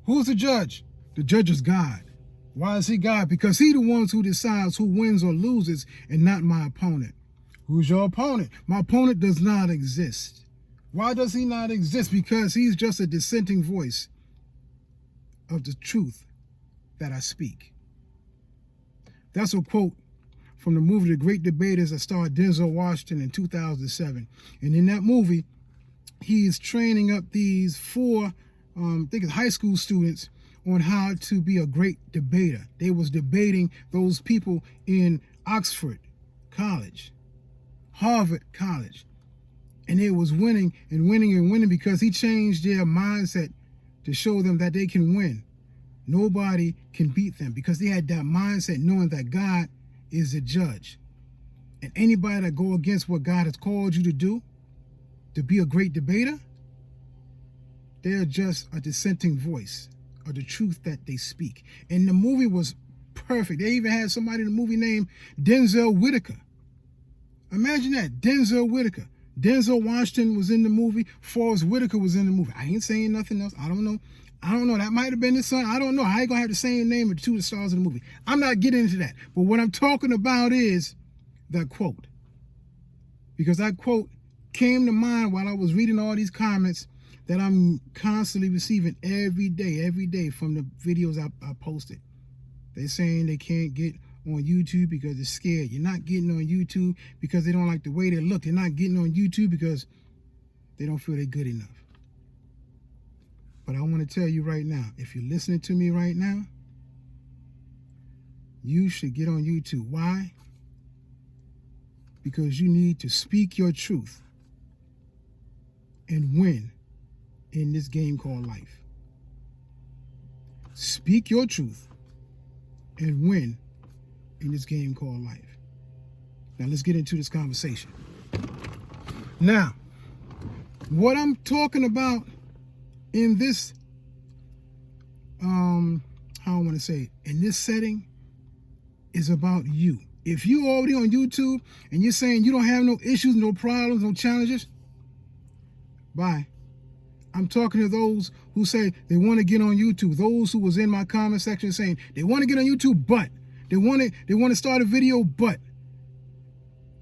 Who's the judge? The judge is God. Why is he God? Because he the ones who decides who wins or loses and not my opponent. Who's your opponent? My opponent does not exist. Why does he not exist? Because he's just a dissenting voice of the truth that I speak. That's a quote from the movie The Great Debaters that starred Denzel Washington in 2007. And in that movie, he is training up these four, I think it's high school students, on how to be a great debater. They was debating those people in Oxford College, Harvard College. And they was winning and winning and winning because he changed their mindset to show them that they can win. Nobody can beat them because they had that mindset knowing that God is the judge. And anybody that go against what God has called you to do, to be a great debater, they're just a dissenting voice of the truth that they speak. And the movie was perfect. They even had somebody in the movie named Denzel Whitaker. Imagine that, Denzel Whitaker. Denzel Washington was in the movie. Forrest Whitaker was in the movie. I ain't saying nothing else. I don't know. That might have been his son. I don't know. I ain't gonna have the same name of the two of the stars of the movie. I'm not getting into that. But what I'm talking about is that quote. Because that quote came to mind while I was reading all these comments that I'm constantly receiving every day from the videos I posted. They're saying they can't get on YouTube because they're scared. You're not getting on YouTube because they don't like the way they look. They're not getting on YouTube because they don't feel they're good enough. But I want to tell you right now, if you're listening to me right now, you should get on YouTube. Why? Because you need to speak your truth and win in this game called life. Speak your truth and win in this game called life. Now let's get into this conversation. Now, what I'm talking about in this, how I want to say it, in this setting is about you. If you already on YouTube and you're saying you don't have no issues, no problems, no challenges, bye. I'm talking to those who say they want to get on YouTube. Those who was in my comment section saying they want to get on YouTube, but they want to start a video, but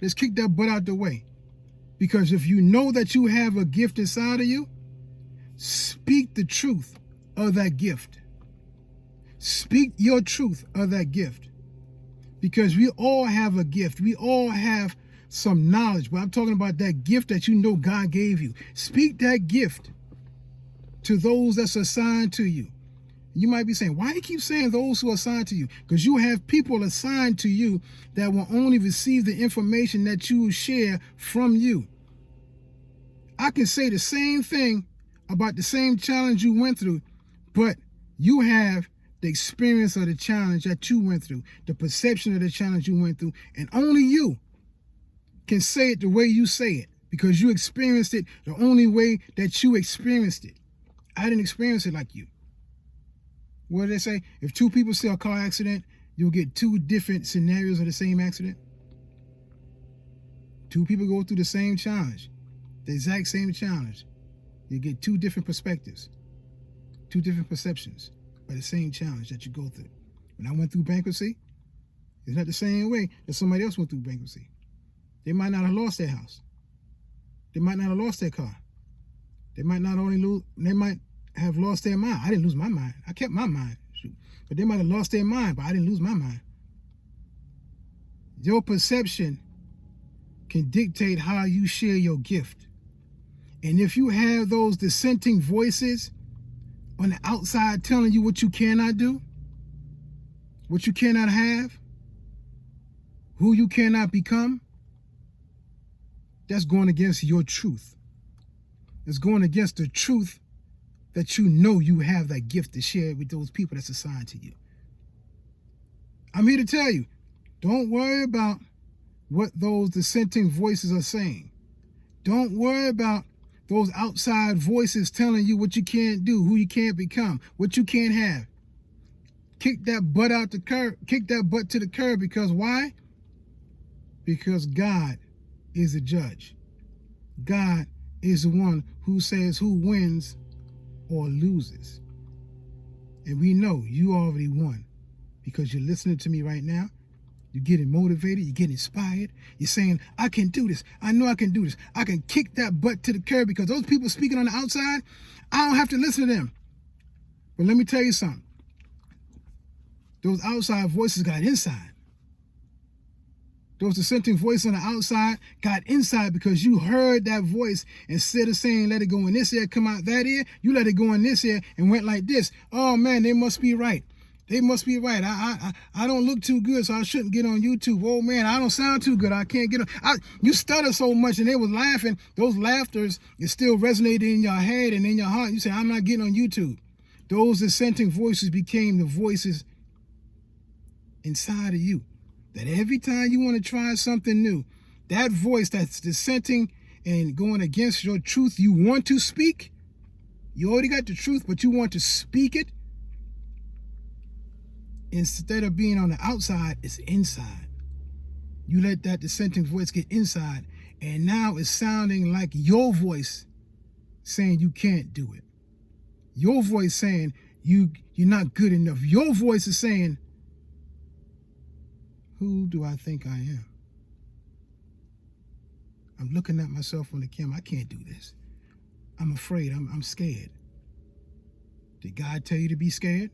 let's kick that butt out the way. Because if you know that you have a gift inside of you, speak the truth of that gift. Speak your truth of that gift. Because we all have a gift. We all have some knowledge. But I'm talking about that gift that you know God gave you. Speak that gift to those that's assigned to you. You might be saying, why do you keep saying those who are assigned to you? Because you have people assigned to you that will only receive the information that you share from you. I can say the same thing about the same challenge you went through, but you have the experience of the challenge that you went through, the perception of the challenge you went through, and only you can say it the way you say it because you experienced it the only way that you experienced it. I didn't experience it like you. What do they say? If two people see a car accident, you'll get two different scenarios of the same accident. Two people go through the same challenge, the exact same challenge. You get two different perspectives, two different perceptions of the same challenge that you go through. When I went through bankruptcy, it's not the same way that somebody else went through bankruptcy. They might not have lost their house. They might not have lost their car. They might have lost their mind. I didn't lose my mind. I kept my mind. But they might have lost their mind, but I didn't lose my mind. Your perception can dictate how you share your gift. And if you have those dissenting voices on the outside telling you what you cannot do, what you cannot have, who you cannot become, that's going against your truth. It's going against the truth that you know you have that gift to share with those people that's assigned to you. I'm here to tell you, don't worry about what those dissenting voices are saying. Don't worry about those outside voices telling you what you can't do, who you can't become, what you can't have. Kick that butt out the curb. Kick that butt to the curb because why? Because God is a judge. God is the one who says who wins or loses. And we know you already won because you're listening to me right now. You're getting motivated. You're getting inspired. You're saying, I can do this. I know I can do this. I can kick that butt to the curb because those people speaking on the outside, I don't have to listen to them. But let me tell you something. Those outside voices got inside. Those dissenting voices on the outside got inside because you heard that voice. Instead of saying, let it go in this ear, come out that ear, you let it go in this ear and went like this. Oh, man, they must be right. They must be right. I don't look too good, so I shouldn't get on YouTube. Oh, man, I don't sound too good. I can't get on. You stutter so much, and they was laughing. Those laughters is still resonating in your head and in your heart. You say, I'm not getting on YouTube. Those dissenting voices became the voices inside of you. That every time you want to try something new, that voice that's dissenting and going against your truth you want to speak, you already got the truth, but you want to speak it, instead of being on the outside, it's inside. You let that dissenting voice get inside, and now it's sounding like your voice saying you can't do it. Your voice saying you're not good enough. Your voice is saying, who do I think I am? I'm looking at myself on the camera. I can't do this. I'm afraid. I'm scared. Did God tell you to be scared?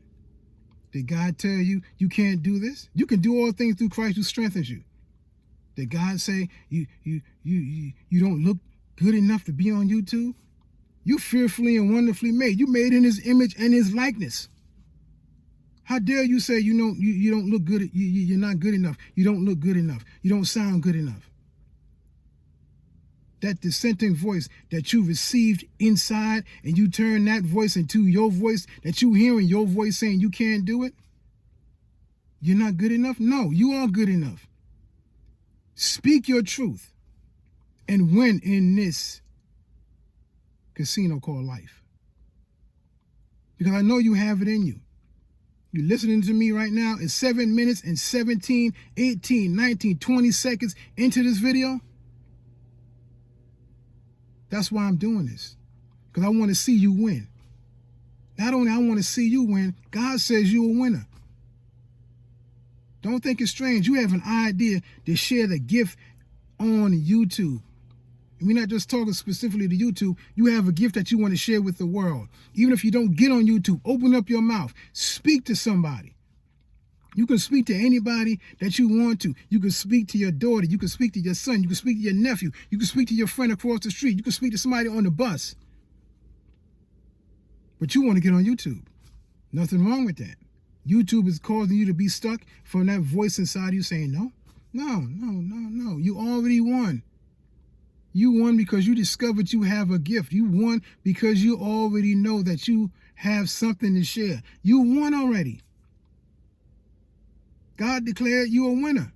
Did God tell you you can't do this? You can do all things through Christ who strengthens you. Did God say you don't look good enough to be on YouTube? You fearfully and wonderfully made. You made in his image and his likeness. How dare you say you don't look good, you're not good enough, you don't look good enough, you don't sound good enough. That dissenting voice that you received inside, and you turn that voice into your voice, that you hearing your voice saying you can't do it, you're not good enough? No, you are good enough. Speak your truth and win in this casino called life. Because I know you have it in you. You're listening to me right now. It's 7 minutes and 17, 18, 19, 20 seconds into this video. That's why I'm doing this. Because I want to see you win. Not only I want to see you win, God says you're a winner. Don't think it's strange. You have an idea to share the gift on YouTube. And we're not just talking specifically to YouTube. You have a gift that you want to share with the world. Even if you don't get on YouTube, open up your mouth. Speak to somebody. You can speak to anybody that you want to. You can speak to your daughter. You can speak to your son. You can speak to your nephew. You can speak to your friend across the street. You can speak to somebody on the bus. But you want to get on YouTube. Nothing wrong with that. YouTube is causing you to be stuck from that voice inside you saying, no. You already won. You won because you discovered you have a gift. You won because you already know that you have something to share. You won already. God declared you a winner.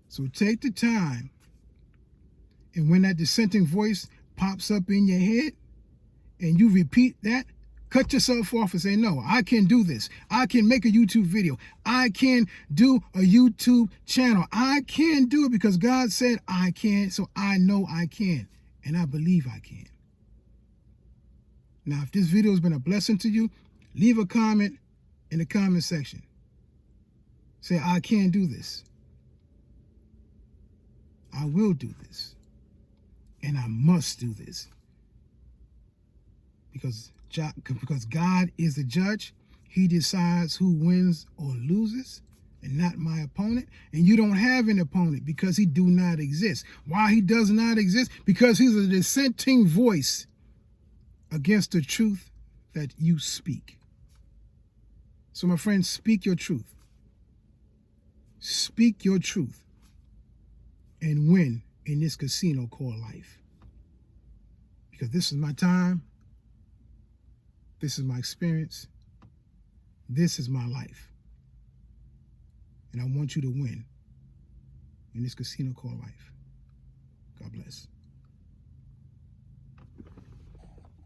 So take the time, and when that dissenting voice pops up in your head and you repeat that, cut yourself off and say, no, I can do this. I can make a YouTube video. I can do a YouTube channel. I can do it because God said I can, so I know I can, and I believe I can. Now, if this video has been a blessing to you, leave a comment in the comment section. Say, I can do this. I will do this. And I must do this. Because God is the judge. He decides who wins or loses, and not my opponent. And you don't have an opponent because he do not exist. Why he does not exist? Because he's a dissenting voice against the truth that you speak. So my friends, speak your truth. Speak your truth and win in this casino called life. Because this is my time. This is my experience. This is my life. And I want you to win in this casino called life. God bless.